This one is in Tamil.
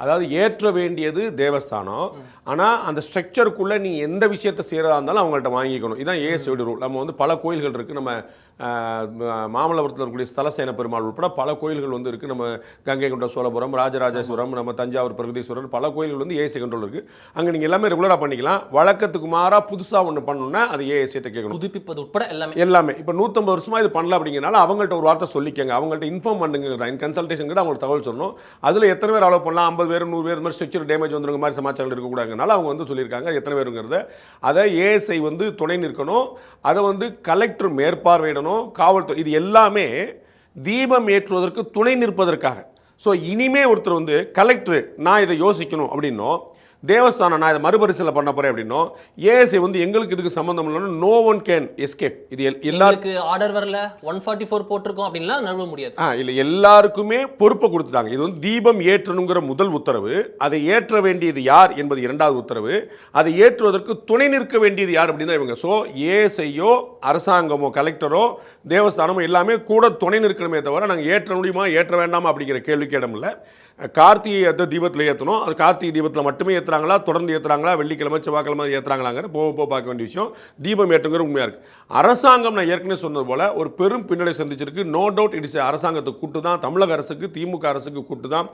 அதாவது ஏற்ற வேண்டியது தேவஸ்தானம். ஆனால் அந்த ஸ்ட்ரக்சருக்குள்ளே நீ எந்த விஷயத்தை செய்கிறதா இருந்தாலும் அவங்கள்ட்ட வாங்கிக்கணும். இதுதான் ஏஎஸ்ஐயோட ரூல். நம்ம வந்து பல கோயில்கள் இருக்குது. நம்ம மாமல்லபுரத்தில் இருக்கக்கூடிய ஸ்தலசேன பெருமாள் உட்பட பல கோயில்கள் வந்து இருக்குது. நம்ம கங்கை கொண்ட சோழபுரம், ராஜராஜேஸ்வரம், நம்ம தஞ்சாவூர் பிரகதீஸ்வரர், பல கோயில்கள் வந்து ஏஎஸ்ஐ கண்ட்ரோல் இருக்குது. அங்கே நீங்கள் எல்லாமே ரெகுலராக பண்ணிக்கலாம். வழக்கத்துக்கு மாறாக புதுசாக ஒன்று பண்ணணும்னா அது ஏஎஸ்ஐட்ட கேட்கணும். புதுப்பிப்பது உட்பட எல்லாமே இப்போ 150 வருஷமாக இது பண்ணல அப்படிங்கிறனால அவங்கள்ட்ட ஒரு வார்த்தை சொல்லிக்கங்க, அவங்கள்ட்ட இன்ஃபார்ம் பண்ணுங்க, கன்சல்டேஷன் கூட அவங்களுக்கு தகவல் சொல்லணும். அதில் எத்தனை பேர் அலோவ் பண்ணலாம், 50 பேர் 100 பேர் மாதிரி ஸ்ட்ரக்சர் டேமேஜ் வந்துருங்க மாதிரி சமாச்சாரங்கள் இருக்கக்கூடாதுனால அவங்க வந்து சொல்லியிருக்காங்க எத்தனை பேருங்கிறத. அதை ஏஎஸ்ஐ வந்து துணை நிற்கணும், அதை வந்து கலெக்டர் மேற்பார்வையிடணும், காவல்துறை, இது எல்லாமே தீபம் ஏற்றுவதற்கு துணை நிற்பதற்காக. ஸோ இனிமே ஒருத்தர் வந்து கலெக்டர் நான் இதை யோசிக்கணும் அப்படின்னும், தேவஸ்தானம் நான் இதை மறுபரிசீலனை பண்ண போறேன் அப்படின்னும், ஏஎஸ்ஐ வந்து எங்களுக்கு இதுக்கு சம்பந்தம் இல்லைன்னு நோ ஒன் கேன் எஸ்கேப். இது எல்லாருக்கு ஆர்டர் வரல 144 போட்டிருக்கோம் அப்படின்லாம் நழுவ முடியாது. இல்லை, எல்லாருக்குமே பொறுப்பை கொடுத்துட்டாங்க. இது வந்து தீபம் ஏற்றணுங்கிற முதல் உத்தரவு, அதை ஏற்ற வேண்டியது யார் என்பது இரண்டாவது உத்தரவு, அதை ஏற்றுவதற்கு துணை நிற்க வேண்டியது யார் அப்படின்னு தான் இவங்க. ஸோ ஏஎஸ்ஐயோ அரசாங்கமோ கலெக்டரோ தேவஸ்தானமோ எல்லாமே கூட துணை நிற்கணுமே தவிர நாங்கள் ஏற்ற முடியுமா ஏற்ற வேண்டாமா அப்படிங்கிற கேள்விக்கு இடம் இல்லை. கார்த்திகை தீபத்தில் ஏற்றணும், அது கார்த்திகை தீபத்தில் மட்டுமே ஏற்றுறாங்களா, தொடர்ந்து ஏற்றுறாங்களா, வெள்ளிக்கிழமை செவ்வாய்க்கிழமை ஏற்றுறாங்களாங்கிற போக பார்க்க வேண்டிய விஷயம். தீபம் ஏற்றுங்கிற உண்மையாக இருக்குது. அரசாங்கம் நான் ஏற்கனவே சொன்னது போல் ஒரு பெரும் பின்னடை சந்திச்சிருக்கு. நோ டவுட் இட் இஸ் அரசாங்கத்துக்கு கூட்டு தான், தமிழக அரசுக்கு திமுக அரசுக்கு கூட்டு தான்.